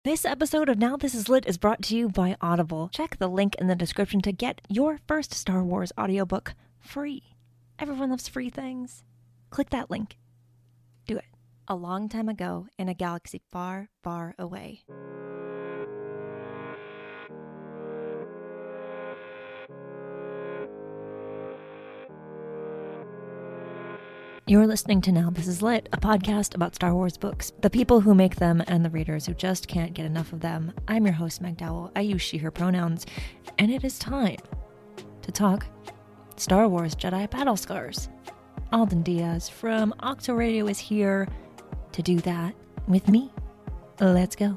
This episode of Now This Is Lit is brought to you by Audible. Check the link in the description to get your first Star Wars audiobook free. Everyone loves free things. Click that link. Do it. A long time ago, in a galaxy far, far away. You're listening to Now This Is Lit, a podcast about Star Wars books, the people who make them, and the readers who just can't get enough of them. I'm your host, Meg Dowell. I use she, her pronouns, and it is time to talk Star Wars Jedi Battle Scars. Alden Diaz from Octo Radio is here to do that with me. Let's go.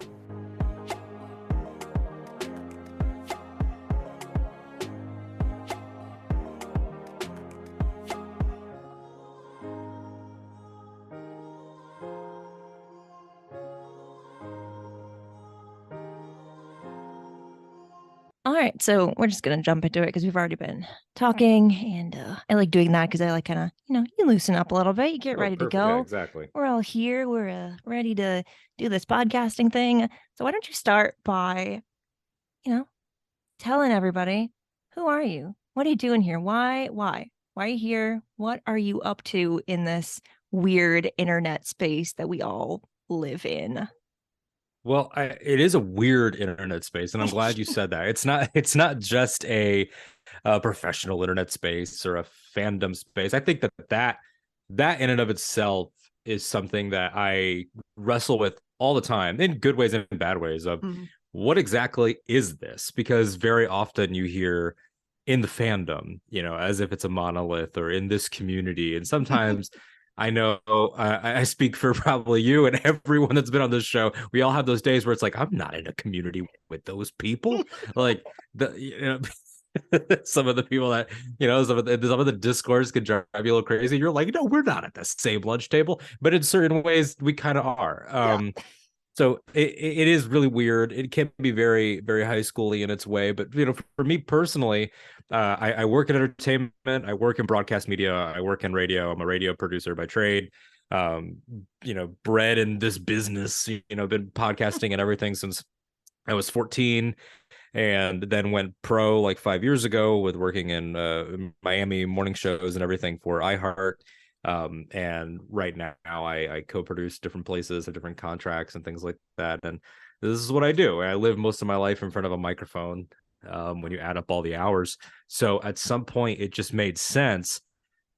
All right, so we're just going to jump into it because we've already been talking, and I like doing that because I like kind of, you loosen up a little bit, you get ready to go. Yeah, exactly. We're all here. We're ready to do this podcasting thing. So why don't you start by, telling everybody, who are you? What are you doing here? Why are you here? What are you up to in this weird internet space that we all live in? Well, it is a weird internet space, and I'm glad you said that. It's not just a professional internet space or a fandom space. I think that in and of itself is something that I wrestle with all the time, in good ways and in bad ways, of what exactly is this? Because very often you hear in the fandom, as if it's a monolith, or in this community, and sometimes I know I speak for probably you and everyone that's been on this show. We all have those days where it's like, I'm not in a community with those people. Like some of the people that, some of the discourse could drive you a little crazy. You're like, no, we're not at the same lunch table, but in certain ways we kind of are. So it is really weird. It can be very, very high schooly in its way. But, for me personally, I work in entertainment. I work in broadcast media. I work in radio. I'm a radio producer by trade. Bred in this business, been podcasting and everything since I was 14, and then went pro like 5 years ago with working in Miami morning shows and everything for iHeart. And right now I co-produce different places and different contracts and things like that. And this is what I do. I live most of my life in front of a microphone, when you add up all the hours. So at some point it just made sense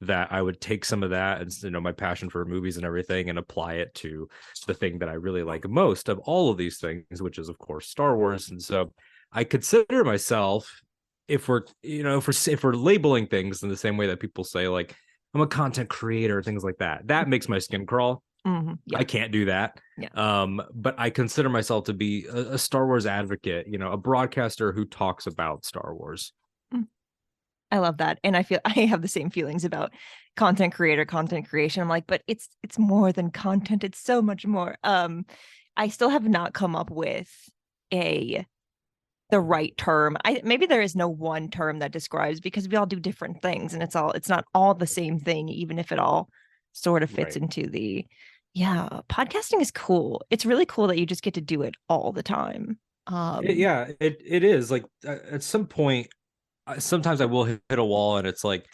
that I would take some of that and, my passion for movies and everything, and apply it to the thing that I really like most of all of these things, which is of course Star Wars. And so I consider myself, if we're labeling things in the same way that people say, like, I'm a content creator, things like that. That makes my skin crawl. Yeah. I can't do that. Yeah. But I consider myself to be a Star Wars advocate, a broadcaster who talks about Star Wars. I love that. And I feel I have the same feelings about content creation. I'm like, but it's more than content. It's so much more. I still have not come up with the right term. Maybe there is no one term that describes, because we all do different things, and it's not all the same thing, even if it all sort of fits into the podcasting is cool. It's really cool that you just get to do it all the time. It is. Like, at some point, sometimes I will hit a wall, and it's like,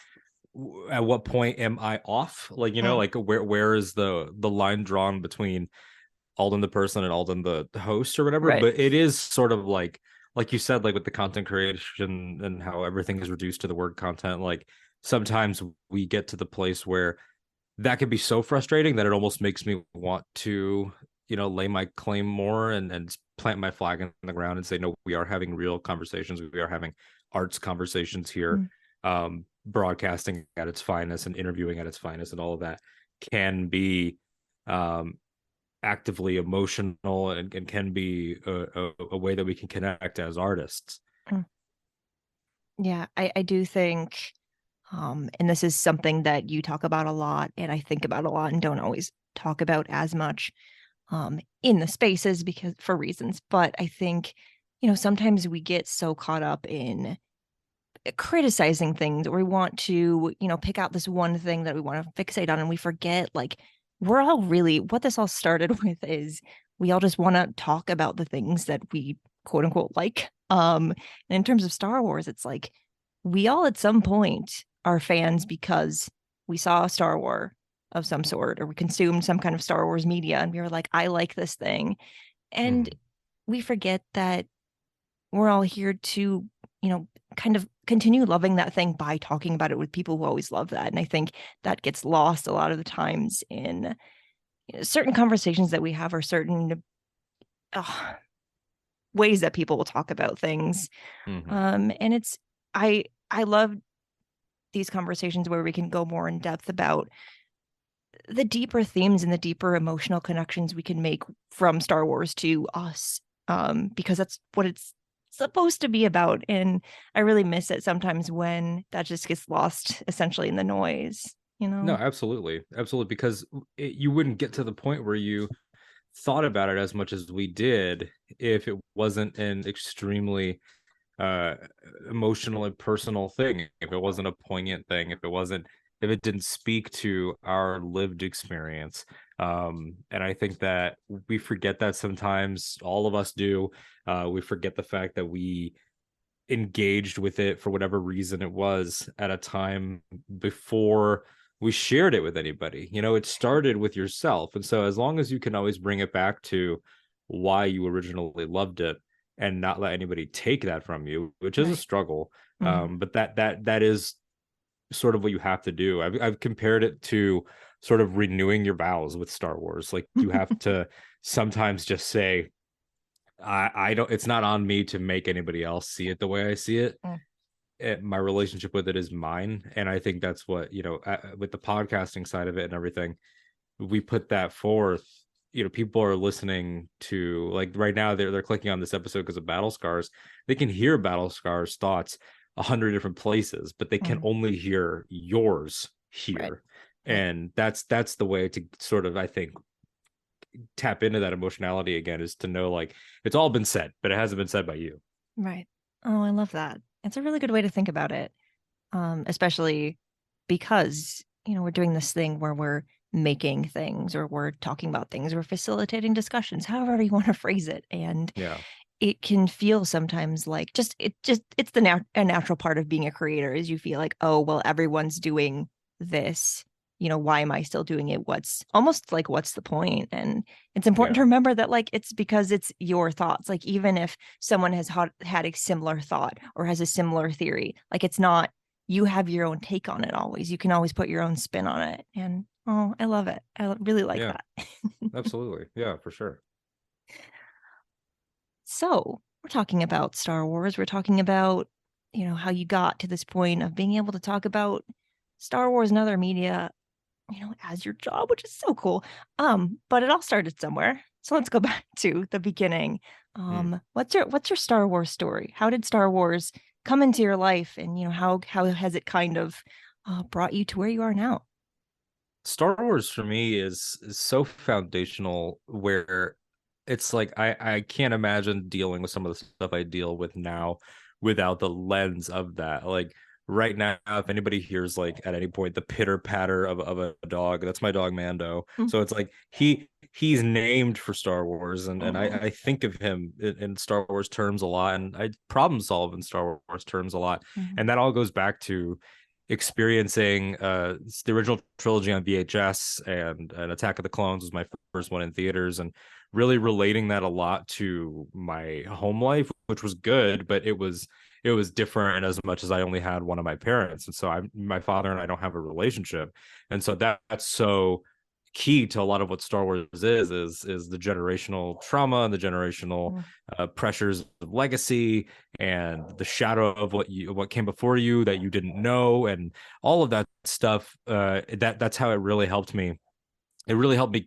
at what point am I off? Like, like where is the line drawn between Alden the person and Alden the host or whatever? Right. But it is sort of like you said, like with the content creation and how everything is reduced to the word content, like sometimes we get to the place where that can be so frustrating that it almost makes me want to, lay my claim more and plant my flag in the ground and say, no, we are having real conversations. We are having arts conversations here. Broadcasting at its finest and interviewing at its finest and all of that can be actively emotional and can be a way that we can connect as artists. Yeah, I do think, and this is something that you talk about a lot and I think about a lot and don't always talk about as much in the spaces, because for reasons, but I think, sometimes we get so caught up in criticizing things, or we want to, pick out this one thing that we want to fixate on, and we forget, like, we're all really, what this all started with is we all just want to talk about the things that we quote unquote like. And in terms of Star Wars, it's like we all at some point are fans because we saw a Star Wars of some sort, or we consumed some kind of Star Wars media, and we were like, I like this thing. And we forget that we're all here to, kind of continue loving that thing by talking about it with people who always love that. And I think that gets lost a lot of the times in certain conversations that we have, or certain ways that people will talk about things. And it's, I love these conversations where we can go more in depth about the deeper themes and the deeper emotional connections we can make from Star Wars to us, because that's what it's supposed to be about. And I really miss it sometimes when that just gets lost essentially in the noise, No, absolutely. Because you wouldn't get to the point where you thought about it as much as we did if it wasn't an extremely emotional and personal thing, if it wasn't a poignant thing, if it didn't speak to our lived experience. And I think that we forget that sometimes. All of us do. We forget the fact that we engaged with it for whatever reason it was at a time before we shared it with anybody. It started with yourself. And so as long as you can always bring it back to why you originally loved it and not let anybody take that from you, which is a struggle. But that is sort of what you have to do. I've compared it to sort of renewing your vows with Star Wars. Like, you have to sometimes just say, I don't, it's not on me to make anybody else see it the way I see it. My relationship with it is mine. And I think that's what, with the podcasting side of it and everything, we put that forth. People are listening to, like, right now they're clicking on this episode because of Battle Scars. They can hear Battle Scars thoughts 100 different places, but they can only hear yours here. And that's the way to sort of, I think, tap into that emotionality again, is to know, like, it's all been said, but it hasn't been said by you. Right. Oh, I love that. It's a really good way to think about it. Especially because, we're doing this thing where we're making things, or we're talking about things, we're facilitating discussions, however you want to phrase it. And it can feel sometimes like it's a natural part of being a creator, is you feel like, oh, well, everyone's doing this. Why am I still doing it? What's the point? And it's important to remember that, like, it's because it's your thoughts. Like, even if someone has had a similar thought or has a similar theory, like, it's not, you have your own take on it always. You can always put your own spin on it. And I love it. I really like that. Absolutely. Yeah, for sure. So we're talking about Star Wars. We're talking about, how you got to this point of being able to talk about Star Wars and other media, as your job, which is so cool. But it all started somewhere. So let's go back to the beginning. What's your Star Wars story? How did Star Wars come into your life? And, how has it kind of brought you to where you are now? Star Wars for me is so foundational, where it's like I can't imagine dealing with some of the stuff I deal with now without the lens of that. Like, right now, if anybody hears, like, at any point the pitter patter of a dog, that's my dog Mando. So it's like he's named for Star Wars, and I think of him in Star Wars terms a lot, and I problem solve in Star Wars terms a lot. And that all goes back to experiencing the original trilogy on VHS, and Attack of the Clones was my first one in theaters, and really relating that a lot to my home life, which was good, but it was different as much as I only had one of my parents. And so my father and I don't have a relationship. And so that's so key to a lot of what Star Wars is the generational trauma and the generational pressures of legacy, and the shadow of what came before you that you didn't know, and all of that stuff. That's how it really helped me. It really helped me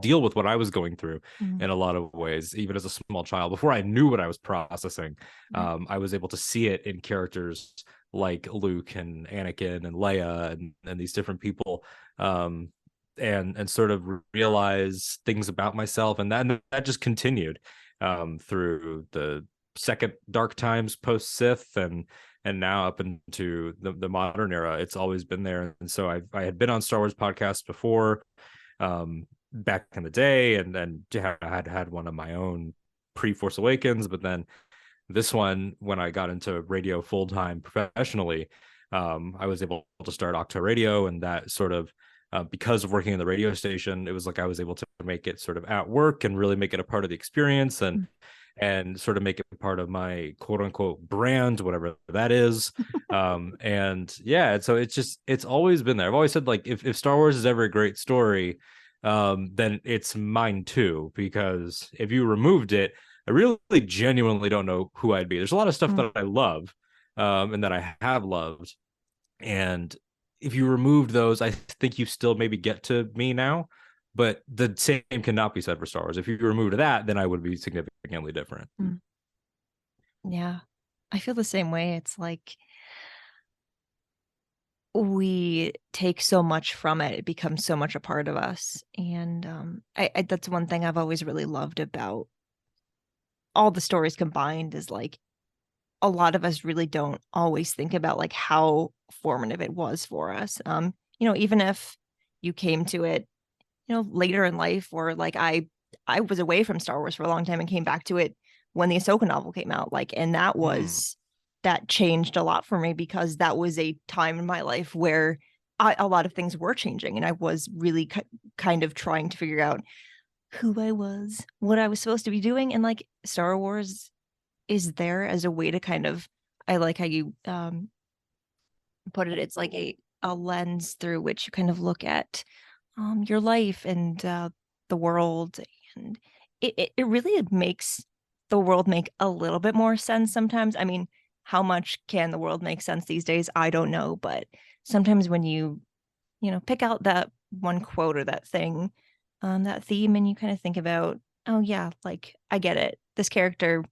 deal with what I was going through in a lot of ways, even as a small child. Before I knew what I was processing, I was able to see it in characters like Luke and Anakin and Leia and these different people, and sort of realize things about myself. And that just continued through the second Dark Times post Sith, and now up into the modern era. It's always been there. And so I had been on Star Wars podcasts before, back in the day, and then had one of my own pre-Force Awakens, but then this one, when I got into radio full-time professionally, I was able to start Octo Radio, and that sort of because of working in the radio station, it was like I was able to make it sort of at work and really make it a part of the experience, and sort of make it part of my quote unquote brand, whatever that is. And yeah, so it's always been there. I've always said, like, if Star Wars is ever a great story, then it's mine too, because if you removed it, I really genuinely don't know who I'd be. There's a lot of stuff that I love, and that I have loved. And if you removed those, I think you still maybe get to me now. But the same cannot be said for Star Wars. If you removed that, then I would be significantly different. Yeah. I feel the same way. It's like we take so much from it. It becomes so much a part of us. And I that's one thing I've always really loved about all the stories combined, is like a lot of us really don't always think about like how formative it was for us. Even if you came to it, later in life, or like I was away from Star Wars for a long time and came back to it when the Ahsoka novel came out, like, and that changed a lot for me, because that was a time in my life where a lot of things were changing, and I was really kind of trying to figure out who I was, what I was supposed to be doing, and like Star Wars is there as a way to kind of, I like how you put it, it's like a lens through which you kind of look at your life and the world, and it really makes the world make a little bit more sense sometimes. I mean, how much can the world make sense these days? I don't know, but sometimes when you pick out that one quote or that thing, that theme, and you kind of think about, oh yeah, like I get it. This character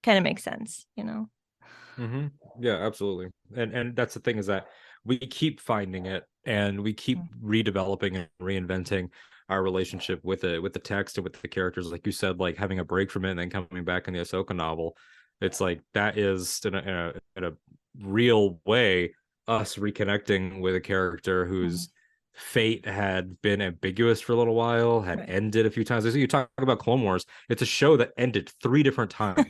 kind of makes sense. Mm-hmm. Yeah, absolutely. And that's the thing, is that we keep finding it, and we keep redeveloping and reinventing our relationship with it, with the text and with the characters. Like you said, like having a break from it and then coming back in the Ahsoka novel, it's like that is in a real way us reconnecting with a character whose fate had been ambiguous for a little while, had ended a few times. So you talk about Clone Wars, it's a show that ended 3 different times.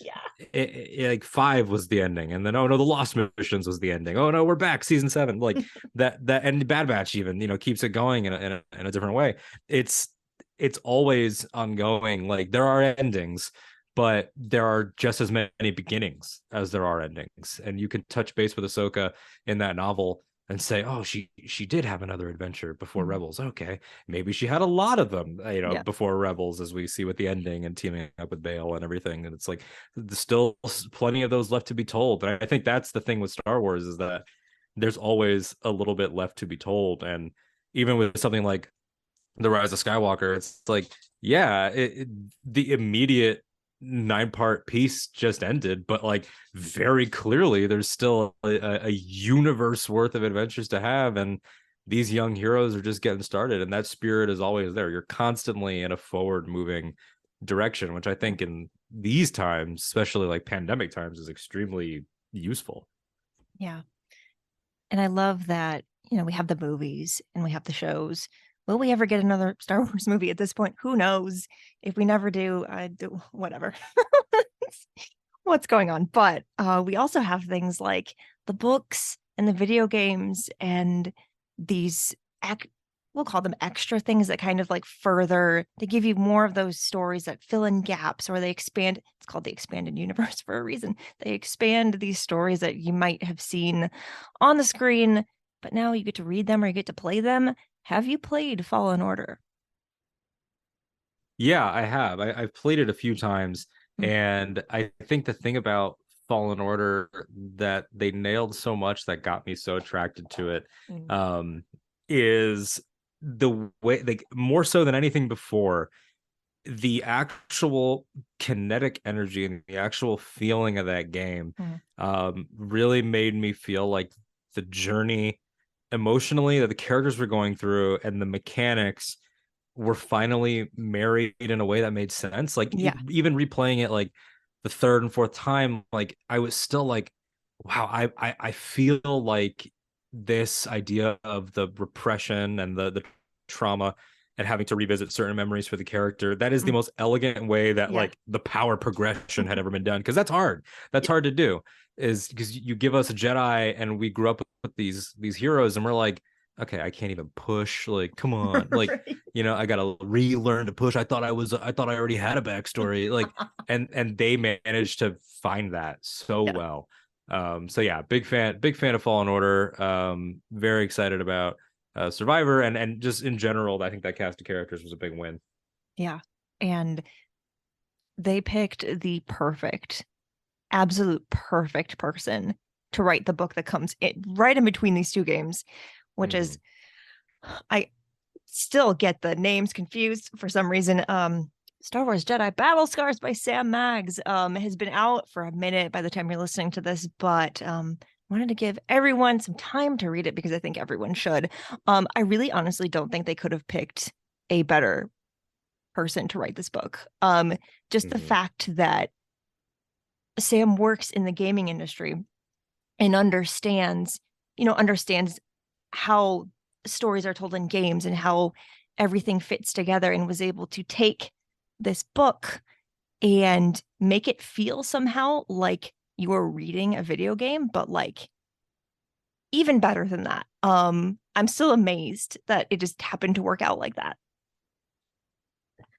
Yeah. Like 5 was the ending, and then oh no, the Lost Missions was the ending. Oh no, we're back, season 7. Like that and Bad Batch even keeps it going in a different way. It's always ongoing. Like there are endings, but there are just as many beginnings as there are endings, and you can touch base with Ahsoka in that novel and say, oh, she did have another adventure before Rebels. Okay, maybe she had a lot of them, before Rebels, as we see with the ending and teaming up with Bail and everything. And it's like there's still plenty of those left to be told. And I think that's the thing with Star Wars, is that there's always a little bit left to be told. And even with something like The Rise of Skywalker, it's like, yeah, the immediate 9-part piece just ended, but like very clearly there's still a universe worth of adventures to have, and these young heroes are just getting started, and that spirit is always there. You're constantly in a forward moving direction, which I think in these times, especially like pandemic times, is extremely useful. Yeah. And I love that, we have the movies and we have the shows. Will we ever get another Star Wars movie at this point? Who knows? If we never do, I do whatever. What's going on? But we also have things like the books and the video games and these we'll call them extra things that kind of like further, they give you more of those stories that fill in gaps, or they expand. It's called the expanded universe for a reason. They expand these stories that you might have seen on the screen, but now you get to read them or you get to play them. Have you played Fallen Order? Yeah, I have. I've played it a few times, and I think the thing about Fallen Order that they nailed so much that got me so attracted to it, is the way, like more so than anything before, the actual kinetic energy and the actual feeling of that game really made me feel like the journey emotionally that the characters were going through and the mechanics were finally married in a way that made sense. Like even replaying it like the 3rd and 4th time, like I was still like, wow, I feel like this idea of the repression and the trauma and having to revisit certain memories for the character. That is the most elegant way that like the power progression had ever been done, because that's hard. That's hard to do, is because you give us a Jedi and we grew up with these heroes and we're like, okay, I can't even push. Like, come on. Like, Right. you know, I gotta relearn to push. I thought I already had a backstory. Like, and they managed to find that so well. So yeah, big fan of Fallen Order. Very excited about Survivor, and just in general, I think that cast of characters was a big win. Yeah. And they picked the absolute perfect person to write the book that comes right in between these two games, which is, I still get the names confused for some reason. Star Wars Jedi Battle Scars by Sam Maggs has been out for a minute by the time you're listening to this, but wanted to give everyone some time to read it because I think everyone should. I really honestly don't think they could have picked a better person to write this book. Just the fact that Sam works in the gaming industry and understands how stories are told in games and how everything fits together, and was able to take this book and make it feel somehow like you are reading a video game, but like even better than that. I'm still amazed that it just happened to work out like that.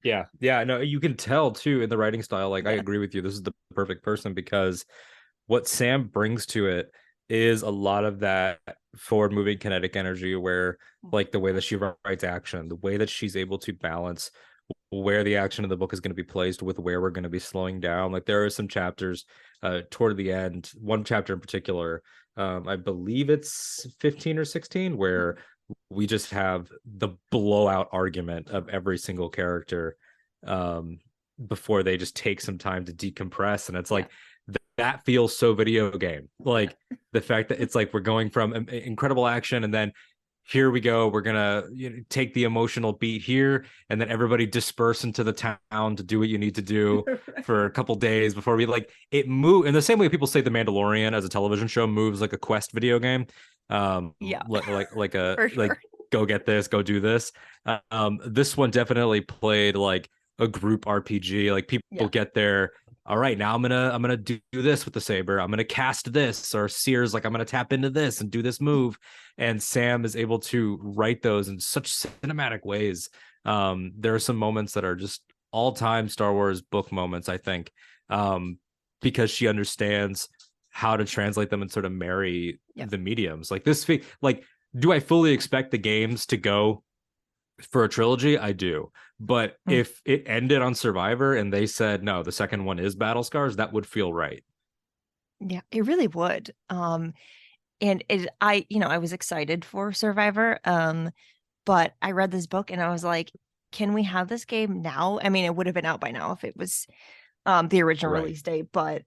Yeah, no, you can tell too in the writing style. Like, I agree with you. This is the perfect person, because what Sam brings to it is a lot of that forward moving kinetic energy, where like the way that she writes action, the way that she's able to balance where the action of the book is going to be placed with where we're going to be slowing down. Like, there are some chapters toward the end, one chapter in particular, I believe it's 15 or 16, where we just have the blowout argument of every single character before they just take some time to decompress. And it's like, that feels so video game. Like, the fact that it's like we're going from incredible action, and then here we go, we're gonna take the emotional beat here, and then everybody disperse into the town to do what you need to do for a couple days before we like it move. In the same way people say The Mandalorian as a television show moves like a quest video game, like a Sure. like go get this, go do this. This one definitely played like a group RPG. Like, people get there, all right, now I'm gonna do this with the saber, I'm gonna cast this, or Sears like, I'm gonna tap into this and do this move. And Sam is able to write those in such cinematic ways. There are some moments that are just all-time Star Wars book moments, I think, because she understands how to translate them and sort of marry the mediums. Like, like, do I fully expect the games to go for a trilogy? I do. But if it ended on Survivor and they said, no, the second one is Battle Scars, that would feel right. Yeah, it really would. And I was excited for Survivor. But I read this book and I was like, can we have this game now? I mean, it would have been out by now if it was the original release date. But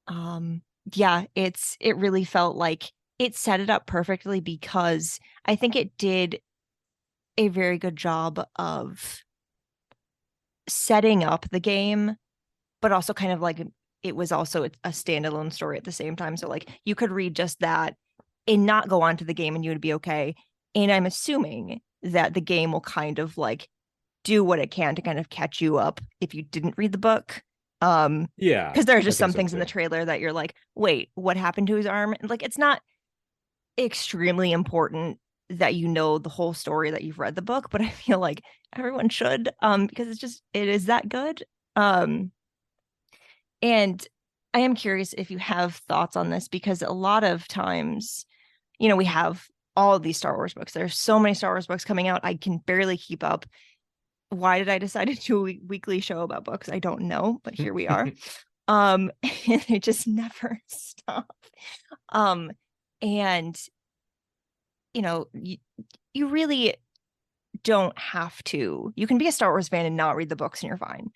it really felt like it set it up perfectly, because I think it did a very good job of setting up the game, but also kind of like it was also a standalone story at the same time. So like you could read just that and not go on to the game and you would be okay. And I'm assuming that the game will kind of like do what it can to kind of catch you up if you didn't read the book. Because there are just some things in the trailer that you're like, wait, what happened to his arm? Like, it's not extremely important that you know the whole story that you've read the book, but I feel like everyone should, because it is that good. And I am curious if you have thoughts on this, because a lot of times, we have all of these Star Wars books. There's so many Star Wars books coming out. I can barely keep up. Why did I decide to do a weekly show about books? I don't know, but here we are. And they just never stop. And you really don't have to. You can be a Star Wars fan and not read the books and you're fine.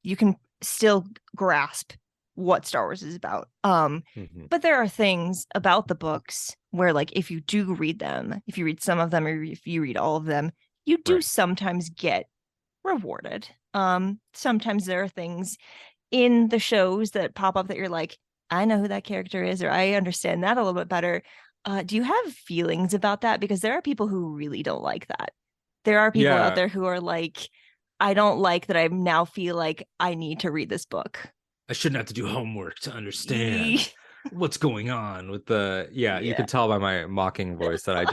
You can still grasp what Star Wars is about. But there are things about the books where, like, if you do read them, if you read some of them, or if you read all of them, you do sometimes get rewarded. Sometimes there are things in the shows that pop up that you're like, I know who that character is, or I understand that a little bit better. Do you have feelings about that? Because there are people who really don't like that. There are people out Yeah. there who are like, I don't like that I now feel like I need to read this book. I shouldn't have to do homework to understand what's going on with the you can tell by my mocking voice that I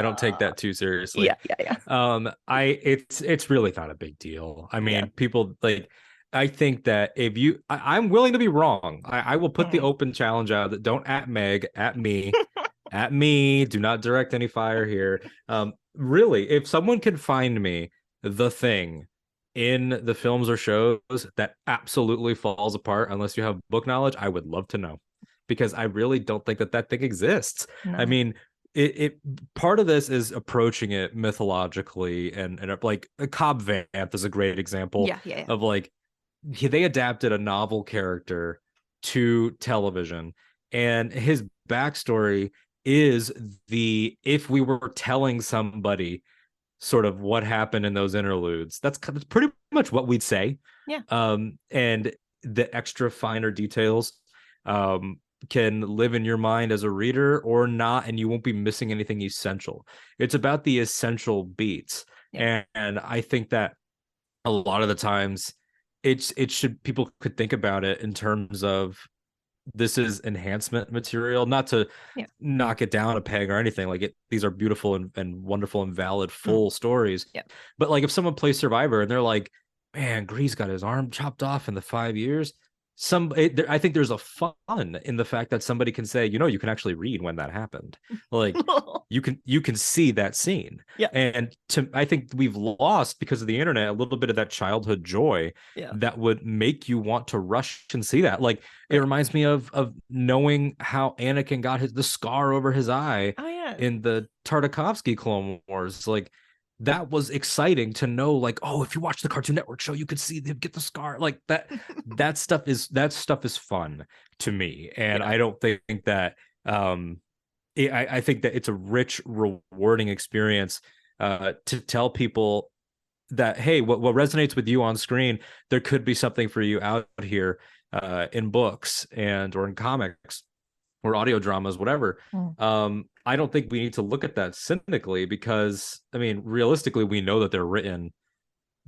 don't take that too seriously. Yeah. It's really not a big deal. I mean, Yeah. people like, I think that if you I'm willing to be wrong. I will put the open challenge out that don't at Meg, at me, at me. Do not direct any fire here. Really, if someone can find me the thing in the films or shows that absolutely falls apart unless you have book knowledge, I would love to know, because I really don't think that that thing exists. No. I mean, it part of this is approaching it mythologically, and like Cobb Vanth is a great example of like, they adapted a novel character to television, and his backstory is the, if we were telling somebody sort of what happened in those interludes, that's pretty much what we'd say. And the extra finer details can live in your mind as a reader or not, and you won't be missing anything essential. It's about the essential beats. And I think that a lot of the times it should, people could think about it in terms of, this is enhancement material, not to knock it down a peg or anything. Like, these are beautiful and wonderful and valid full stories. But like, if someone plays Survivor and they're like, man, Grease got his arm chopped off in the 5 years, I think there's a fun in the fact that somebody can say, you can actually read when that happened. Like, you can see that scene. And I think we've lost, because of the internet, a little bit of that childhood joy that would make you want to rush and see that. Like, it reminds me of knowing how Anakin got the scar over his eye in the Tartakovsky Clone Wars. Like, that was exciting to know, like, oh, if you watch the Cartoon Network show, you could see them get the scar. Like, that stuff is fun to me. And I don't think that I think that it's a rich, rewarding experience to tell people that, hey, what resonates with you on screen, there could be something for you out here in books or in comics or audio dramas, whatever. I don't think we need to look at that cynically, because, I mean, realistically, we know that they're written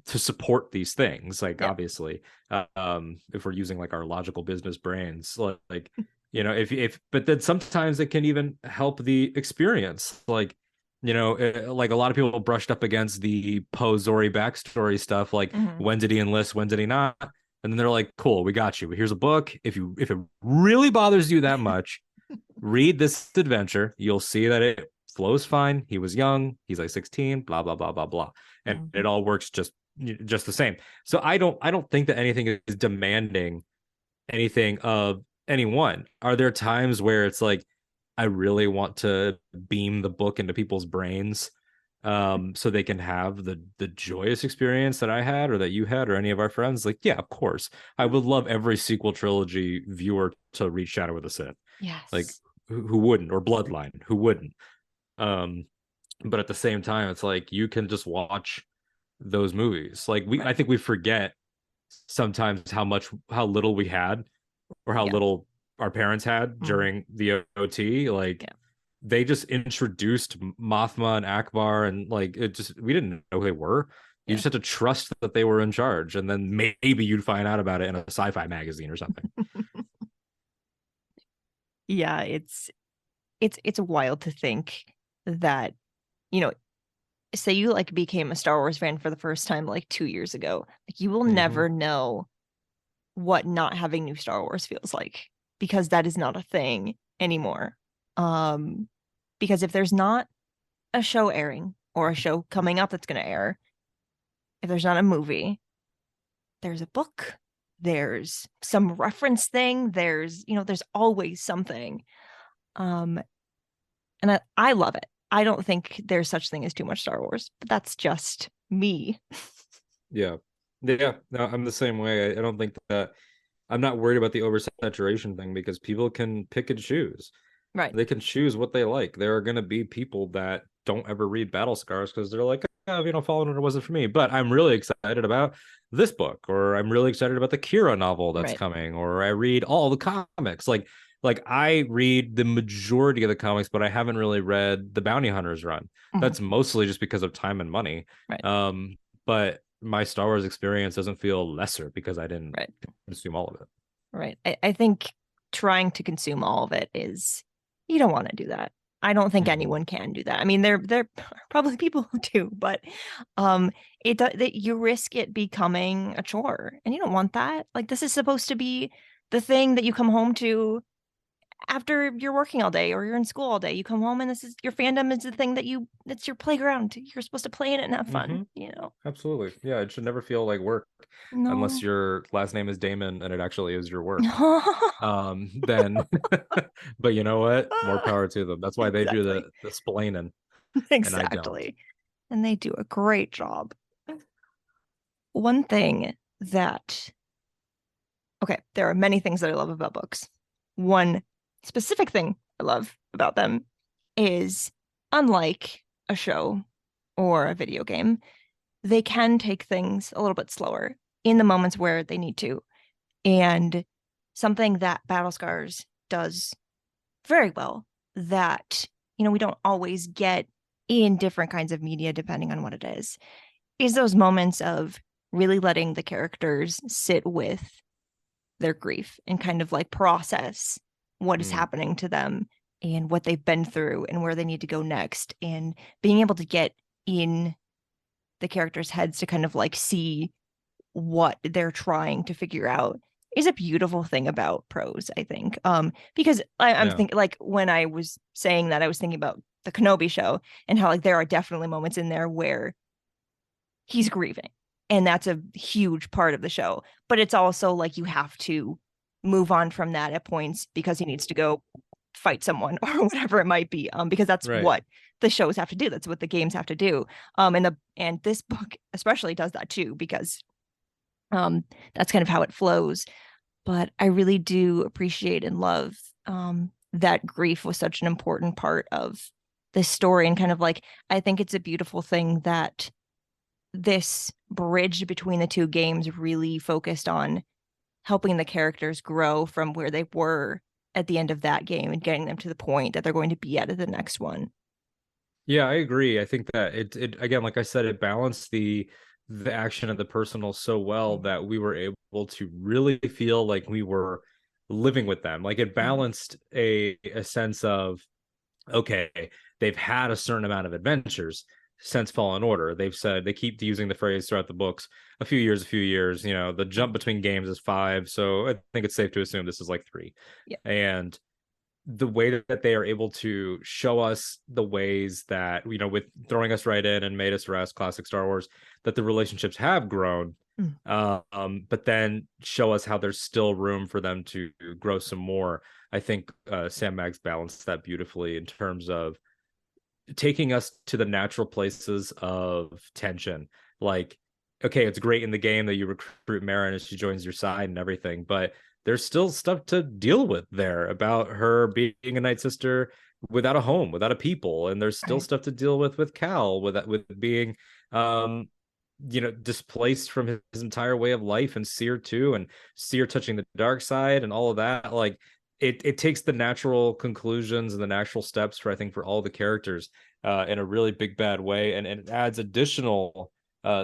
to support these things. Like, obviously, if we're using like our logical business brains, like, but then sometimes it can even help the experience. Like, like, a lot of people brushed up against the Poe Zori backstory stuff. Like, when did he enlist? When did he not? And then they're like, cool, we got you. Here's a book. If it really bothers you that much, read this adventure. You'll see that it flows fine. He was young. He's like 16, blah, blah, blah, blah, blah. And it all works just the same. So I don't think that anything is demanding anything of anyone. Are there times where it's like, I really want to beam the book into people's brains so they can have the joyous experience that I had, or that you had, or any of our friends? Like, yeah, of course. I would love every sequel trilogy viewer to read Shadow of the Sith. Yes. Like, who wouldn't? Or Bloodline, who wouldn't? But at the same time, it's like, you can just watch those movies. Like, I think we forget sometimes how little we had, or how little our parents had during the OT. Like, they just introduced Mothma and Akbar, and like, we didn't know who they were. You just had to trust that they were in charge, and then maybe you'd find out about it in a sci-fi magazine or something. Yeah, it's wild to think that, say you like became a Star Wars fan for the first time like 2 years ago. Like, you will never know what not having new Star Wars feels like, because that is not a thing anymore. Because if there's not a show airing, or a show coming up that's going to air, if there's not a movie, there's a book, there's some reference thing, there's always something. And I love it. I don't think there's such thing as too much Star Wars, but that's just me. No, I'm the same way. I don't think that, I'm not worried about the oversaturation thing, because people can pick and choose. Right. They can choose what they like. There are going to be people that don't ever read Battle Scars because they're like, oh, Fallen Order wasn't for me. But I'm really excited about this book, or I'm really excited about the Kira novel that's coming, or I read all the comics. Like, like I read the majority of the comics, but I haven't really read the Bounty Hunters run. That's mostly just because of time and money. Right. But my Star Wars experience doesn't feel lesser because I didn't Right. consume all of it. Right. I think trying to consume all of it is, you don't want to do that. I don't think anyone can do that. I mean, there are probably people who do, but that you risk it becoming a chore, and you don't want that. Like, this is supposed to be the thing that you come home to after you're working all day or you're in school all day. You come home and this is your fandom is the thing that's your playground. You're supposed to play in it and have fun, you know. Absolutely. Yeah, it should never feel like work unless No. your last name is Damon and it actually is your work. Then but you know what? More power to them. That's why they do Exactly. the splaining and I don't. Exactly. And they do a great job. One thing that, okay, there are many things that I love about books. One specific thing I love about them is, unlike a show or a video game, they can take things a little bit slower in the moments where they need to. And something that Battle Scars does very well that, we don't always get in different kinds of media, depending on what it is those moments of really letting the characters sit with their grief and kind of like process what is happening to them and what they've been through and where they need to go next, and being able to get in the characters' heads to kind of like see what they're trying to figure out is a beautiful thing about prose, I think. Because I'm thinking, like, when I was saying that, I was thinking about the Kenobi show and how like there are definitely moments in there where he's grieving, and that's a huge part of the show. But it's also like you have to move on from that at points because he needs to go fight someone or whatever it might be, because that's what the shows have to do. That's what the games have to do. And this book especially does that too, because that's kind of how it flows. But I really do appreciate and love that grief was such an important part of this story. And kind of like, I think it's a beautiful thing that this bridge between the two games really focused on helping the characters grow from where they were at the end of that game and getting them to the point that they're going to be at the next one. Yeah, I agree. I think that it again, like I said, it balanced the action and the personal so well that we were able to really feel like we were living with them. Like it balanced a sense of, okay, they've had a certain amount of adventures since Fallen Order. They've said, they keep using the phrase throughout the books, a few years, the jump between games is 5, so I think it's safe to assume this is like 3. And the way that they are able to show us the ways that, with throwing us right in and made us rest, classic Star Wars, that the relationships have grown, but then show us how there's still room for them to grow some more. I think Sam Maggs balanced that beautifully in terms of taking us to the natural places of tension. Like, okay, it's great in the game that you recruit Marin and she joins your side and everything, but there's still stuff to deal with there about her being a Night Sister without a home, without a people, and there's still stuff to deal with Cal, with being displaced from his entire way of life, and Seer too, and Seer touching the dark side and all of that. Like, it takes the natural conclusions and the natural steps for, I think, for all the characters in a really big bad way, and it adds additional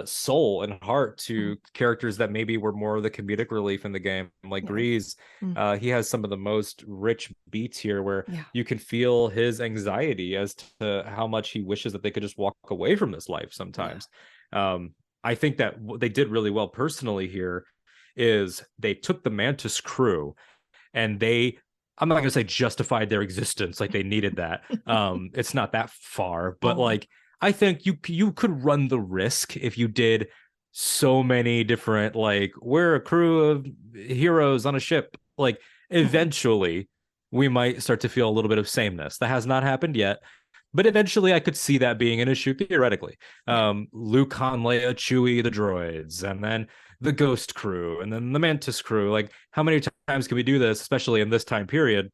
soul and heart to characters that maybe were more of the comedic relief in the game, like Grease. He has some of the most rich beats here where you can feel his anxiety as to how much he wishes that they could just walk away from this life sometimes. I think that what they did really well personally here is they took the Mantis crew and I'm not going to say justified their existence, like they needed that. It's not that far, but like, I think you could run the risk if you did so many different, like, we're a crew of heroes on a ship. Like, eventually we might start to feel a little bit of sameness. That has not happened yet, but eventually I could see that being an issue theoretically. Luke, Han, Leia, Chewie, the droids, and then the Ghost crew, and then the Mantis crew. Like, how many times can we do this, especially in this time period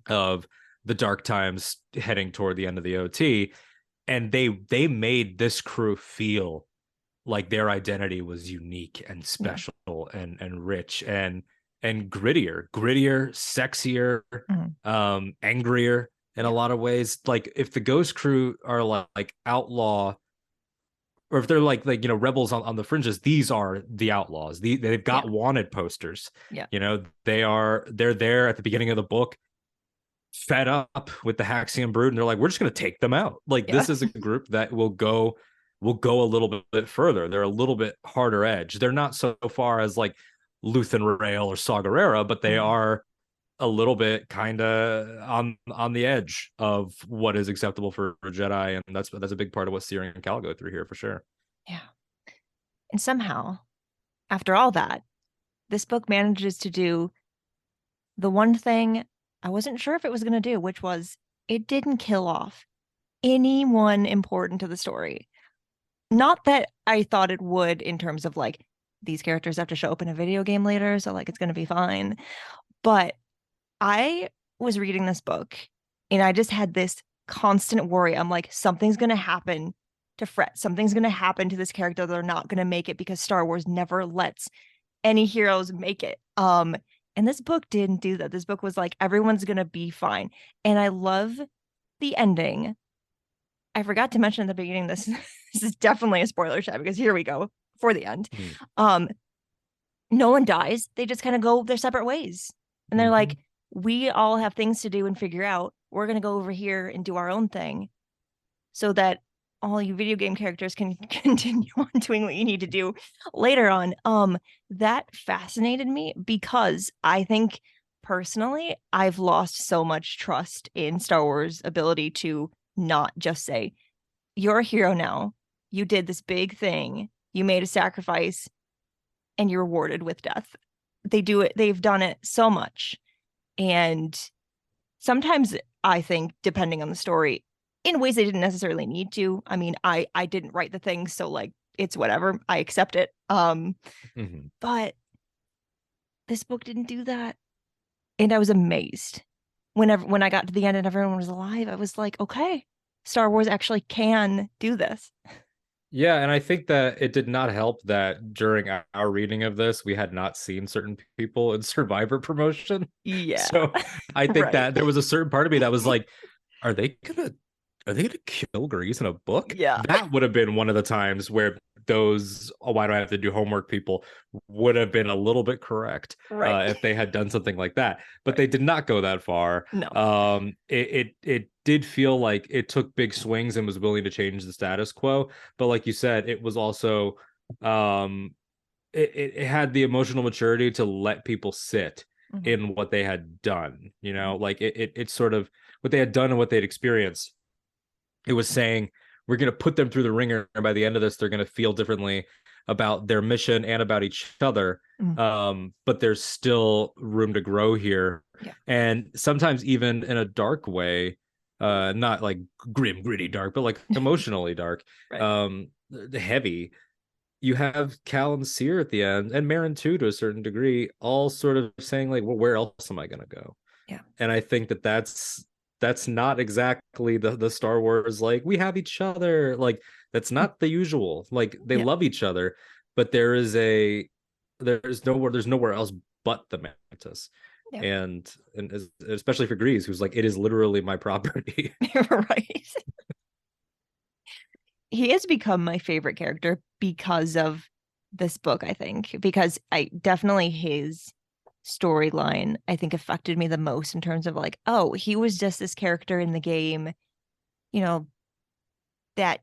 of the dark times heading toward the end of the OT? And they made this crew feel like their identity was unique and special and rich. And and grittier, sexier, angrier in a lot of ways. Like if the Ghost Crew are like outlaw, or if they're like rebels on the fringes, these are the outlaws. They've got wanted posters. Yeah. They're there at the beginning of the book, fed up with the Haxian brood, and they're like, we're just gonna take them out. Like this is a group that will go a little bit further. They're a little bit harder edge. They're not so far as like Luthen Rail or Saw Gerrera, but they are a little bit kind of on the edge of what is acceptable for a Jedi, and that's a big part of what Searing and Cal go through here for sure. Yeah. And somehow, after all that, this book manages to do the one thing I wasn't sure if it was going to do, which was it didn't kill off anyone important to the story. Not that I thought it would, in terms of like these characters have to show up in a video game later, so like it's going to be fine. But I was reading this book and I just had this constant worry. I'm like, something's going to happen to Fret. Something's going to happen to this character. They're not going to make it, because Star Wars never lets any heroes make it. And this book didn't do that. This book was like, everyone's going to be fine. And I love the ending. I forgot to mention at the beginning, this is definitely a spoiler chat, because here we go for the end. No one dies. They just kind of go their separate ways. And they're like, we all have things to do and figure out. We're going to go over here and do our own thing, so that all you video game characters can continue on doing what you need to do later on. That fascinated me, because I think personally, I've lost so much trust in Star Wars' ability to not just say, you're a hero now. You did this big thing. You made a sacrifice and you're rewarded with death. They do it. They've done it so much. And sometimes I think, depending on the story, in ways they didn't necessarily need to. I mean, I didn't write the thing, so like it's whatever. I accept it. But this book didn't do that. And I was amazed. When I got to the end and everyone was alive, I was like, okay, Star Wars actually can do this. Yeah, and I think that it did not help that during our reading of this, we had not seen certain people in Survivor promotion. Yeah. So I think that there was a certain part of me that was like, are they gonna kill Grease in a book? Yeah. That would have been one of the times where those, oh, why do I have to do homework, people would have been a little bit correct, if they had done something like that. But they did not go that far. No. It did feel like it took big swings and was willing to change the status quo. But like you said, it was also it had the emotional maturity to let people sit in what they had done. Like it sort of what they had done and what they'd experienced. It was saying, we're going to put them through the ringer, and by the end of this, they're going to feel differently about their mission and about each other. But there's still room to grow here. Yeah. And sometimes even in a dark way, not like grim, gritty dark, but like emotionally dark, heavy. You have Cal and Sear at the end, and Marin too, to a certain degree, all sort of saying like, well, where else am I going to go? Yeah. And I think that's not exactly the Star Wars, like, we have each other. Like, that's not the usual. Like, they love each other, but there's nowhere else but the Mantis. Yeah. And especially for Grease, who's like, it is literally my property. Right. He has become my favorite character because of this book, I think, because his storyline, I think, affected me the most in terms of like, oh, he was just this character in the game, that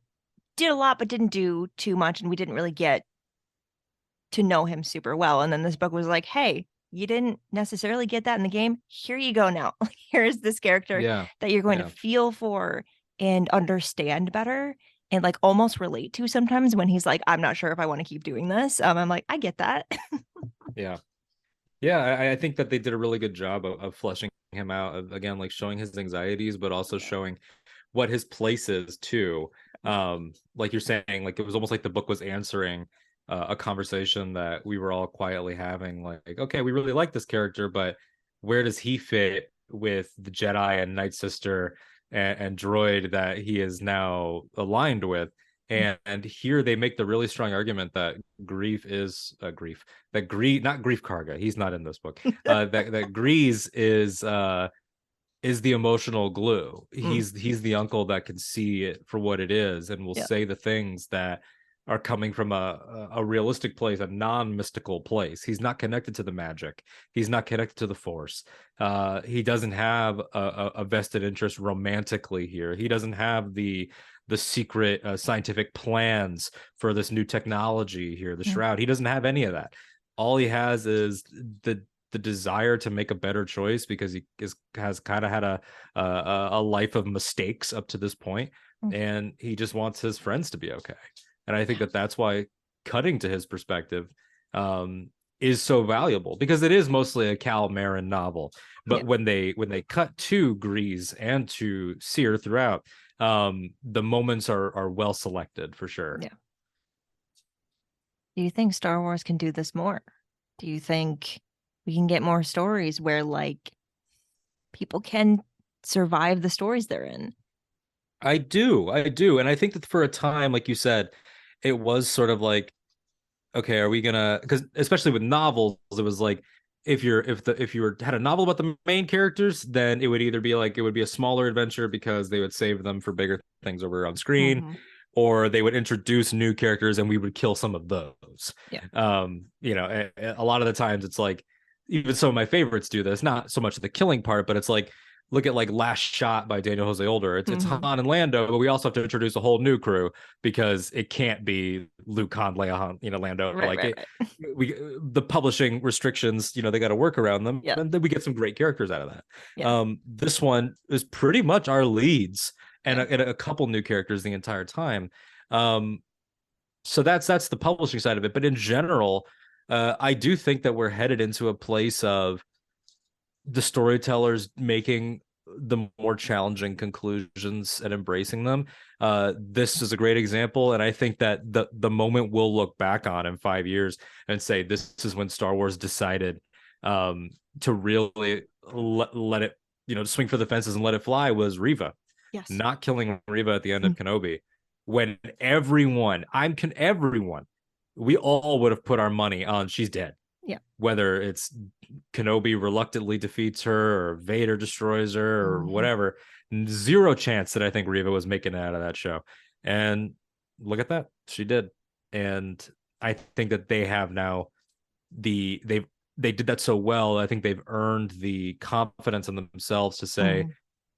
did a lot but didn't do too much, and we didn't really get to know him super well. And then this book was like, hey, you didn't necessarily get that in the game. Here you go now. Here's this character that you're going to feel for and understand better, and like almost relate to sometimes when he's like, I'm not sure if I want to keep doing this. I'm like, I get that. Yeah, I think that they did a really good job of fleshing him out, of, again, like showing his anxieties, but also showing what his place is too. Like you're saying, like it was almost like the book was answering a conversation that we were all quietly having. Like, okay, we really like this character, but where does he fit with the Jedi and Night Sister and droid that he is now aligned with? And here they make the really strong argument that grief is grief. That grief, not Grief Karga, he's not in this book. That Grease is the emotional glue. He's the uncle that can see it for what it is and will say the things that are coming from a realistic place, a non-mystical place. He's not connected to the magic. He's not connected to the Force. He doesn't have a vested interest romantically here. He doesn't have the secret scientific plans for this new technology here, the Shroud. He doesn't have any of that. All he has is the desire to make a better choice because he has kind of had a life of mistakes up to this point, and he just wants his friends to be okay. And I think that that's why cutting to his perspective is so valuable, because it is mostly a Cal Marin novel. But when they cut to Grease and to Sear throughout, the moments are well selected for sure. Yeah. Do you think Star Wars can do this more? Do you think we can get more stories where like people can survive the stories they're in? I do. And I think that for a time, like you said, it was sort of like, okay, are we gonna, because especially with novels, it was like if you had a novel about the main characters, then it would either be like it would be a smaller adventure because they would save them for bigger things over on screen, or they would introduce new characters and we would kill some of those. A lot of the times it's like, even some of my favorites do this, not so much the killing part, but it's like, look at like Last Shot by Daniel Jose Older. It's Han and Lando, but we also have to introduce a whole new crew because it can't be Luke, Han, Leia, Han, Lando. The publishing restrictions, they got to work around them, and then we get some great characters out of that. This one is pretty much our leads and a couple new characters the entire time. So that's the publishing side of it. But in general, I do think that we're headed into a place of the storytellers making the more challenging conclusions and embracing them. This is a great example, and I think that the moment we'll look back on in 5 years and say this is when Star Wars decided to really let it, swing for the fences and let it fly, was Reva. Yes. Not killing Reva at the end of Kenobi, when everyone, we all would have put our money on she's dead. Yeah. Whether it's Kenobi reluctantly defeats her or Vader destroys her or whatever, zero chance that I think Reva was making it out of that show. And look at that, she did. And I think that they have now they did that so well. I think they've earned the confidence in themselves to say,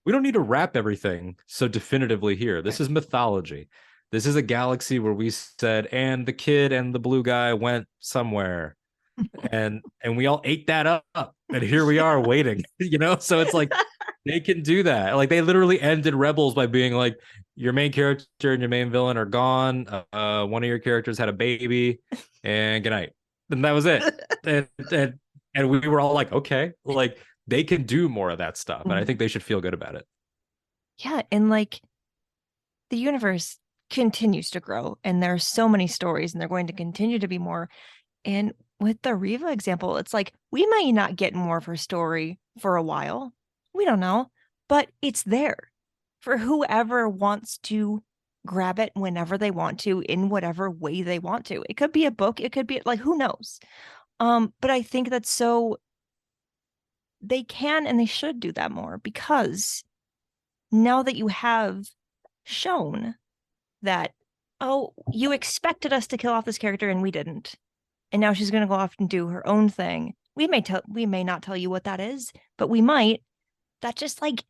we don't need to wrap everything so definitively here. This is mythology. This is a galaxy where we said, and the kid and the blue guy went somewhere. and we all ate that up, and here we are waiting, so it's like they can do that. Like, they literally ended Rebels by being like, your main character and your main villain are gone, one of your characters had a baby, and good night. And that was it. and we were all like, okay, like they can do more of that stuff, and I think they should feel good about it. Yeah. And like, the universe continues to grow, and there are so many stories, and they're going to continue to be more. And with the Reva example, it's like, we might not get more of her story for a while. We don't know, but it's there for whoever wants to grab it whenever they want to, in whatever way they want to. It could be a book. It could be like, who knows? But I think that's so they can and they should do that more, because now that you have shown that, oh, you expected us to kill off this character and we didn't. And now she's going to go off and do her own thing. We may not tell you what that is, but we might. That just like,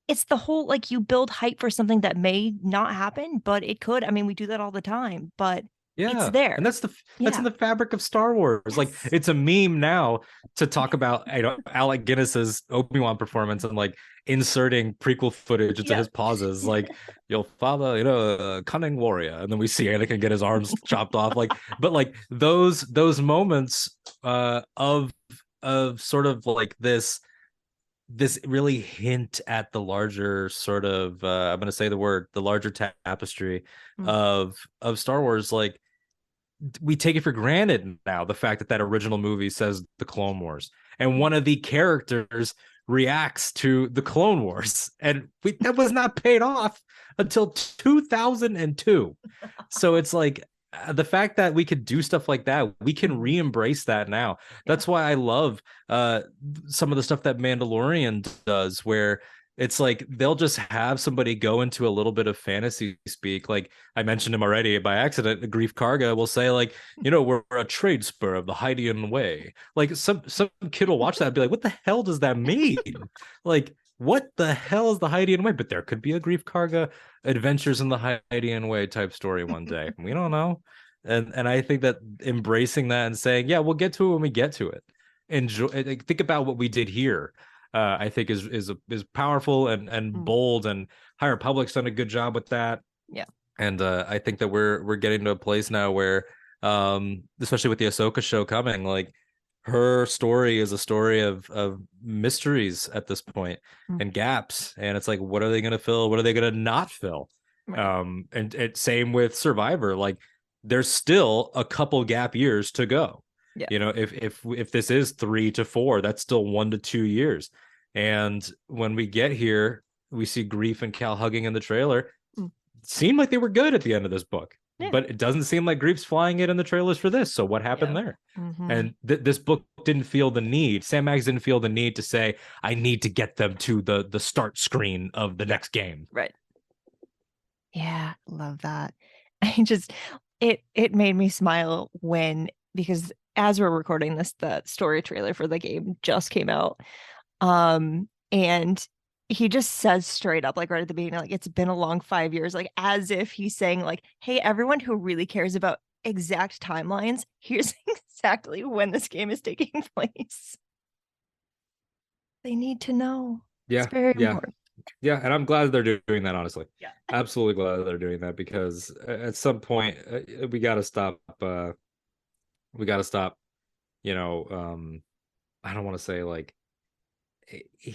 it's the whole, like, you build hype for something that may not happen, but it could. I mean, we do that all the time, but it's there. And that's in the fabric of Star Wars. Yes. Like, it's a meme now to talk about, Alec Guinness's Obi-Wan performance and like inserting prequel footage into his pauses, like, your father, a cunning warrior, and then we see Anakin get his arms chopped off, like, but like those moments of sort of like this really hint at the larger sort of I'm going to say the larger tapestry of Star Wars. Like, we take it for granted now, the fact that original movie says the Clone Wars, and one of the characters reacts to the Clone Wars, and that was not paid off until 2002. So it's like the fact that we could do stuff like that, we can re-embrace that now. That's why I love some of the stuff that Mandalorian does, where it's like they'll just have somebody go into a little bit of fantasy speak. Like I mentioned him already by accident. Grief Karga will say, like, we're a trade spur of the Hydean way. Like some kid will watch that and be like, what the hell does that mean? Like, what the hell is the Hydean way? But there could be a Grief Karga Adventures in the Hydean way type story one day. We don't know. And I think that embracing that and saying, yeah, we'll get to it when we get to it. Enjoy. Think about what we did here. I think is powerful and bold, and High Republic's done a good job with that. Yeah. And I think that we're getting to a place now where, especially with the Ahsoka show coming, like her story is a story of mysteries at this point and gaps. And it's like, what are they going to fill? What are they going to not fill? Right. And same with Survivor. Like there's still a couple gap years to go. Yeah. If this is 3 to 4, that's still 1 to 2 years. And when we get here, we see Grief and Cal hugging in the trailer. Seemed like they were good at the end of this book, but it doesn't seem like Grief's flying it in the trailers for this. So what happened there? And this book didn't feel the need. Sam Maggs didn't feel the need to say, I need to get them to the start screen of the next game. Right. Yeah, love that. It made me smile because as we're recording this, the story trailer for the game just came out. And he just says straight up, like right at the beginning, like, it's been a long 5 years, like as if he's saying, like, hey, everyone who really cares about exact timelines, here's exactly when this game is taking place. They need to know. Yeah. It's very important. Yeah, and I'm glad they're doing that, honestly. Yeah. Absolutely glad they're doing that, because at some point we got to stop. We got to stop, I don't want to say like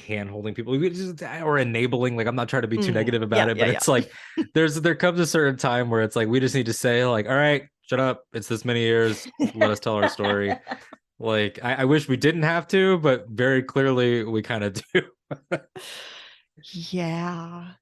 hand holding people or enabling. Like, I'm not trying to be too negative about it, but it's like there comes a certain time where it's like we just need to say, like, all right, shut up. It's this many years. Let us tell our story. Like, I wish we didn't have to, but very clearly we kind of do. Yeah.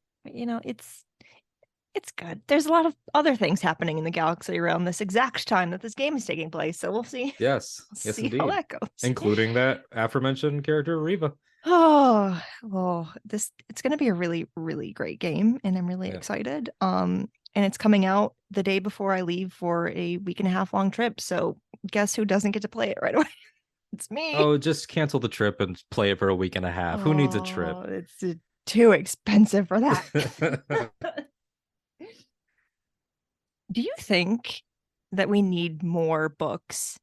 It's good. There's a lot of other things happening in the galaxy around this exact time that this game is taking place. So we'll see. Yes. We'll see indeed. how that goes. Including that aforementioned character, Reva. It's going to be a really, really great game, and I'm really excited. And it's coming out the day before I leave for a 1.5 week long trip. So guess who doesn't get to play it right away? It's me. Oh, just cancel the trip and play it for a 1.5 weeks. Who needs a trip? It's too expensive for that. Do you think that we need more books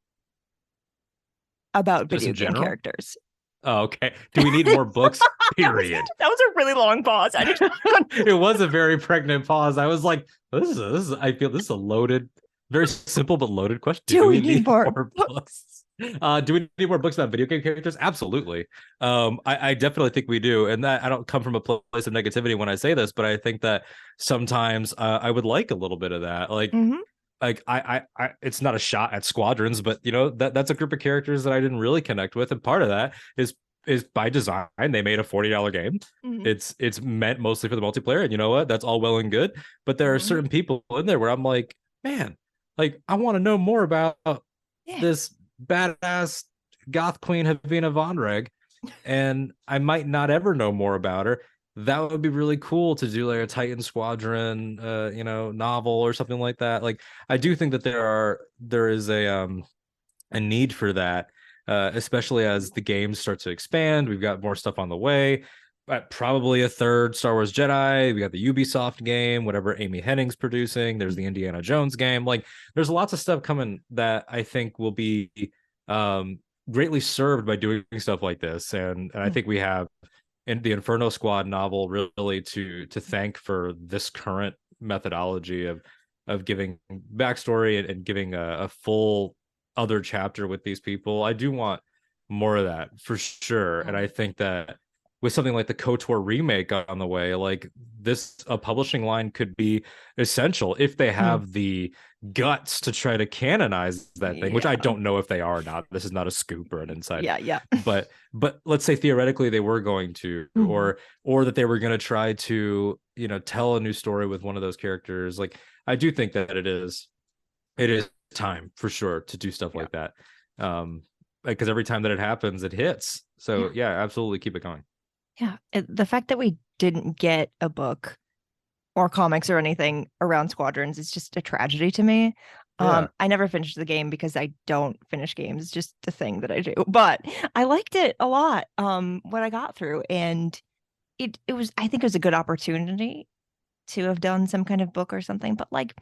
about video game characters? Oh, okay. Do we need more books? Period. That was a really long pause. It was a very pregnant pause. I was like, this is I feel this is a loaded, very simple but loaded question. Do we need more books? Do we need more books about video game characters? Absolutely. I definitely think we do. And that I don't come from a place of negativity when I say this, but I think that sometimes I would like a little bit of that. Like, like I it's not a shot at Squadrons, but that's a group of characters that I didn't really connect with. And part of that is by design. They made a $40 game. It's meant mostly for the multiplayer. And you know what? That's all well and good. But there are certain people in there where I'm like, man, like, I want to know more about this badass goth queen Havina Vonreg, and I might not ever know more about her. That would be really cool to do, like a Titan Squadron novel or something like that. Like, I do think that there is a need for that, especially as the games start to expand. We've got more stuff on the way. Probably a third Star Wars Jedi. We got the Ubisoft game, whatever Amy Hennig's producing. There's the Indiana Jones game. Like, there's lots of stuff coming that I think will be greatly served by doing stuff like this. And I think we have in the Inferno Squad novel really to thank for this current methodology of giving backstory and giving a full other chapter with these people. I do want more of that for sure. And I think that with something like the KOTOR remake on the way, like this a publishing line could be essential if they have the guts to try to canonize that thing, which I don't know if they are or not. This is not a scoop or an insight. Yeah. But let's say theoretically they were going to, or that they were going to try to, tell a new story with one of those characters. Like, I do think that it is time for sure to do stuff like that. Because every time that it happens, it hits. So yeah, absolutely keep it going. Yeah. The fact that we didn't get a book or comics or anything around Squadrons is just a tragedy to me. I never finished the game because I don't finish games. It's just the thing that I do. But I liked it a lot what I got through. And it was, I think it was a good opportunity to have done some kind of book or something. But like,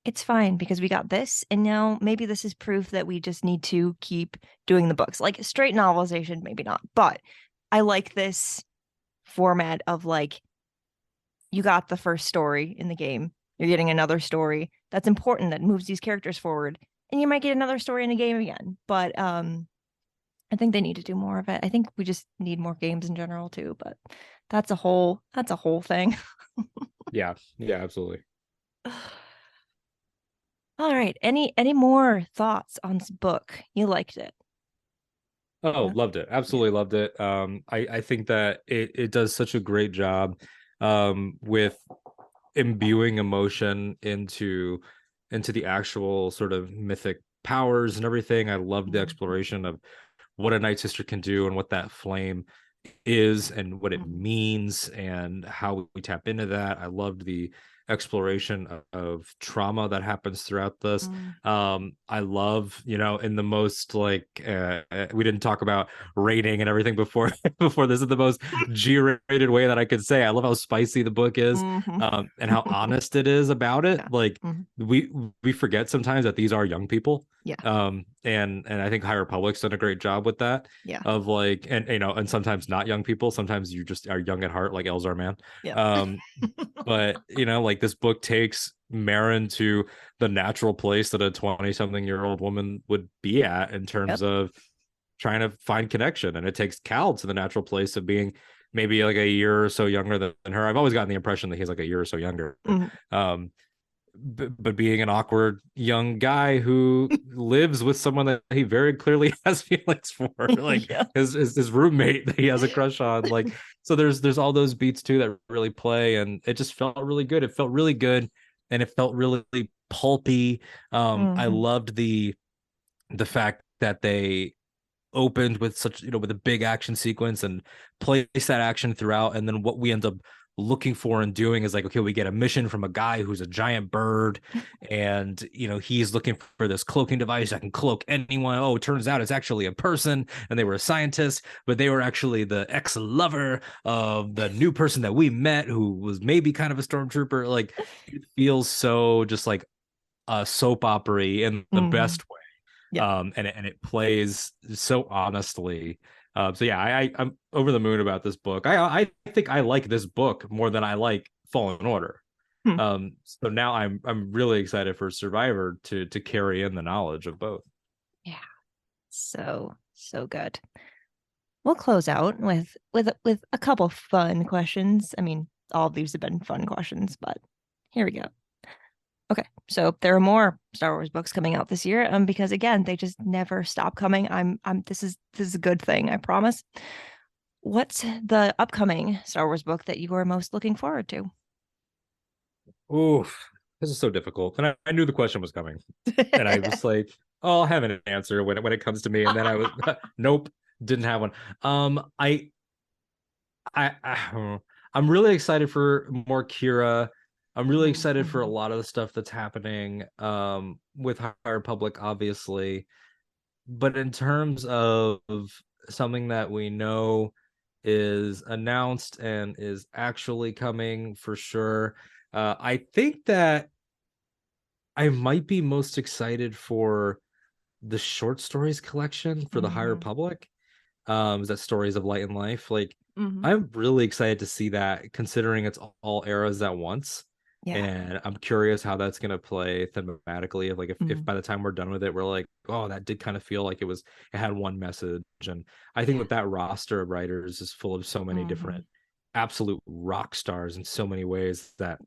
it's fine because we got this. And now maybe this is proof that we just need to keep doing the books. Like straight novelization, maybe not. But I like this format of like, you got the first story in the game, you're getting another story that's important that moves these characters forward, and you might get another story in a game again. But I think they need to do more of it. I think we just need more games in general too, but that's a whole thing. Yeah, absolutely. All right, any more thoughts on this book? You liked it? Loved it. Absolutely loved it. I think that it does such a great job with imbuing emotion into the actual sort of mythic powers and everything. I loved the exploration of what a Night Sister can do and what that flame is and what it means and how we tap into that. I loved the exploration of trauma that happens throughout this. I love, in the most like we didn't talk about rating and everything before this, is the most G-rated way that I could say. I love how spicy the book is, and how honest it is about it. Like we forget sometimes that these are young people. And I think High Republic's done a great job with that. Of like, and sometimes not young people. Sometimes you just are young at heart, like Elzar Man. But like this book takes Marin to the natural place that a 20-something-year-old woman would be at in terms of trying to find connection, and it takes Cal to the natural place of being maybe like a year or so younger than her. I've always gotten the impression that he's like a year or so younger. But being an awkward young guy who lives with someone that he very clearly has feelings for, like his roommate that he has a crush on. Like, so there's all those beats too that really play, and it just felt really good. It felt really good, and it felt really pulpy. I loved the fact that they opened with such, with a big action sequence and place that action throughout, and then what we end up looking for and doing is like, okay, we get a mission from a guy who's a giant bird, and he's looking for this cloaking device that can cloak anyone. Oh, it turns out it's actually a person, and they were a scientist, but they were actually the ex-lover of the new person that we met, who was maybe kind of a stormtrooper. Like, it feels so just like a soap opera in the best way. And it plays so honestly. So yeah, I'm over the moon about this book. I think I like this book more than I like Fallen Order. So now I'm really excited for Survivor to carry in the knowledge of both. Yeah, so good. We'll close out with a couple fun questions. I mean, all of these have been fun questions, but here we go. Okay, so there are more Star Wars books coming out this year, because again, they just never stop coming. This is a good thing, I promise. What's the upcoming Star Wars book that you are most looking forward to? Oof, this is so difficult, and I knew the question was coming, and I was like, "Oh, I'll have an answer when it comes to me," and then I was, nope, didn't have one. I'm really excited for more Kira. I'm really excited for a lot of the stuff that's happening with High Republic, obviously. But in terms of something that we know is announced and is actually coming for sure, I think that I might be most excited for the short stories collection for the High Republic. Is that Stories of Light and Life? Like, I'm really excited to see that, considering it's all eras at once. And I'm curious how that's going to play thematically. Like if by the time we're done with it, we're like, oh, that did kind of feel like it had one message. And I think that roster of writers is full of so many different absolute rock stars in so many ways that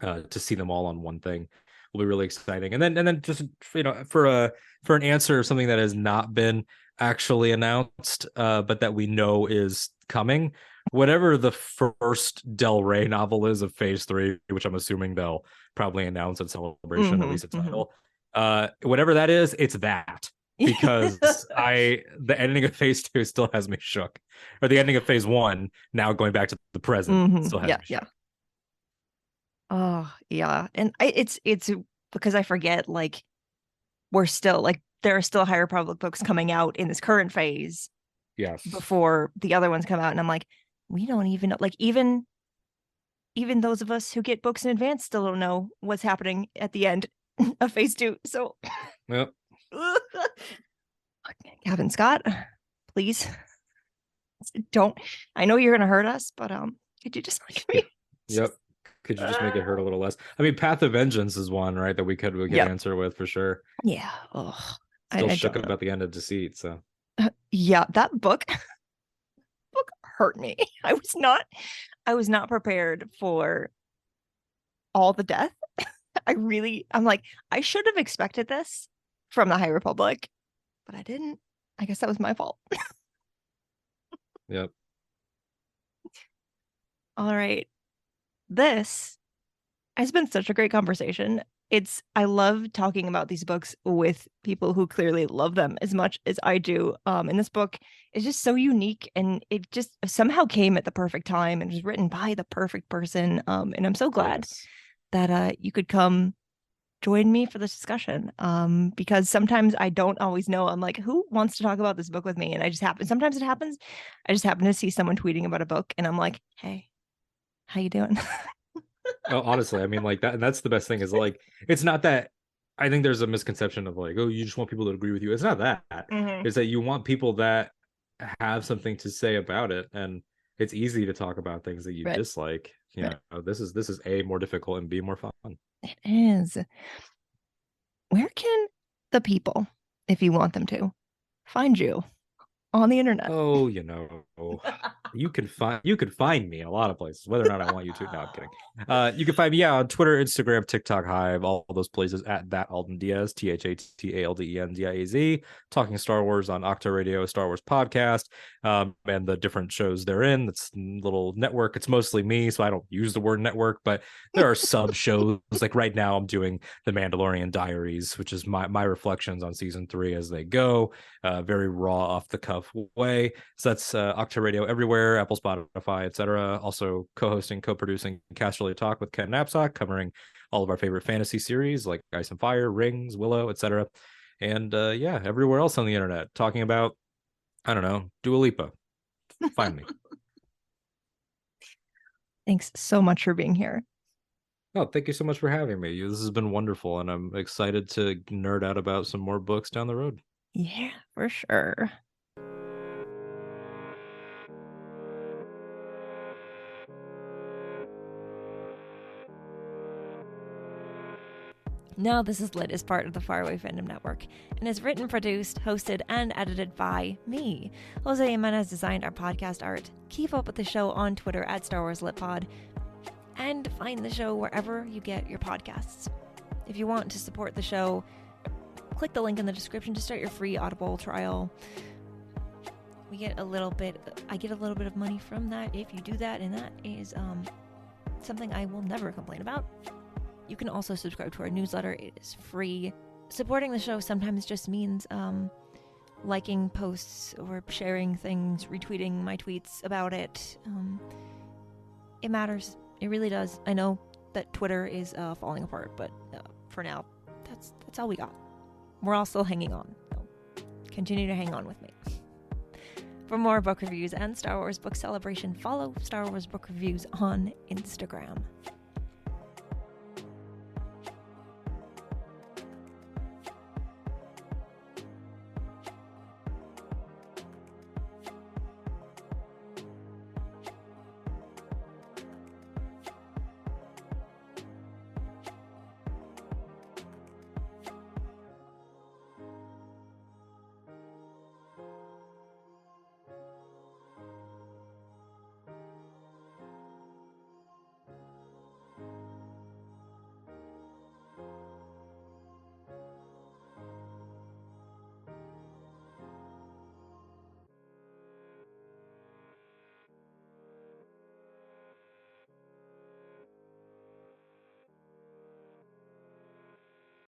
to see them all on one thing will be really exciting. And then just, for an answer of something that has not been actually announced, but that we know is coming, whatever the first Del Rey novel is of Phase 3, which I'm assuming they'll probably announce at Celebration, at least a title, whatever that is, it's that. Because the ending of Phase 2 still has me shook, or the ending of Phase 1, now going back to the present, still has me shook. Oh yeah, and it's because I forget, like, we're still, like, there are still High Republic books coming out in this current phase. Yes. Before the other ones come out, and I'm like, we don't even know, like, even those of us who get books in advance still don't know what's happening at the end of Phase 2. So, yep. Gavin Scott, please don't. I know you're gonna hurt us, but could you just like me? Yep. Could you just make it hurt a little less? I mean, Path of Vengeance is one, right, that we could answer with for sure. Yeah. Oh, Still shook about the end of Deceit. So. Yeah, that book hurt me. I was not prepared for all the death. I'm like, I should have expected this from the High Republic, but I didn't. I guess that was my fault. Yep. All right. This has been such a great conversation. I love talking about these books with people who clearly love them as much as I do. And this book is just so unique, and it just somehow came at the perfect time and was written by the perfect person. And I'm so glad that you could come join me for this discussion. Because sometimes I don't always know. I'm like, who wants to talk about this book with me? And sometimes it happens. I just happen to see someone tweeting about a book, and I'm like, hey, how you doing? Oh, honestly, I mean, like that, and that's the best thing is, like, it's not that. I think there's a misconception of, like, oh, you just want people to agree with you. It's not that. It's that you want people that have something to say about it, and it's easy to talk about things that you dislike. You know, this is A, more difficult, and B, more fun. It is. Where can the people, if you want them to, find you on the internet? Oh, you can find me in a lot of places, whether or not I want you to. No, I'm kidding. You can find me on Twitter, Instagram, TikTok, Hive, all those places at that Alden Diaz, ThatAldenDiaz, talking Star Wars on Octo Radio, Star Wars podcast, and the different shows they're in. It's a little network. It's mostly me, so I don't use the word network, but there are sub shows. Like right now, I'm doing the Mandalorian Diaries, which is my reflections on season 3 as they go. Very raw, off the cuff way. So that's Octo Radio everywhere, Apple, Spotify, etc. Also co-hosting, co-producing Casterly Talk with Ken Knapsack, covering all of our favorite fantasy series like Ice and Fire, Rings, Willow, etc. And everywhere else on the internet, talking about, I don't know, Dua Lipa. Find me. Thanks so much for being here. Oh, thank you so much for having me. This has been wonderful, and I'm excited to nerd out about some more books down the road. Yeah, for sure. Now This Is Lit is part of the Faraway Fandom Network and is written, produced, hosted, and edited by me. Jose Jimenez designed our podcast art. Keep up with the show on Twitter at Star Wars Lit Pod, and find the show wherever you get your podcasts. If you want to support the show, click the link in the description to start your free Audible trial. I get a little bit of money from that if you do that, and that is something I will never complain about. You can also subscribe to our newsletter. It is free. Supporting the show sometimes just means liking posts or sharing things, retweeting my tweets about it. It matters. It really does. I know that Twitter is falling apart, but for now, that's all we got. We're all still hanging on. So continue to hang on with me. For more book reviews and Star Wars Book Celebration, follow Star Wars Book Reviews on Instagram.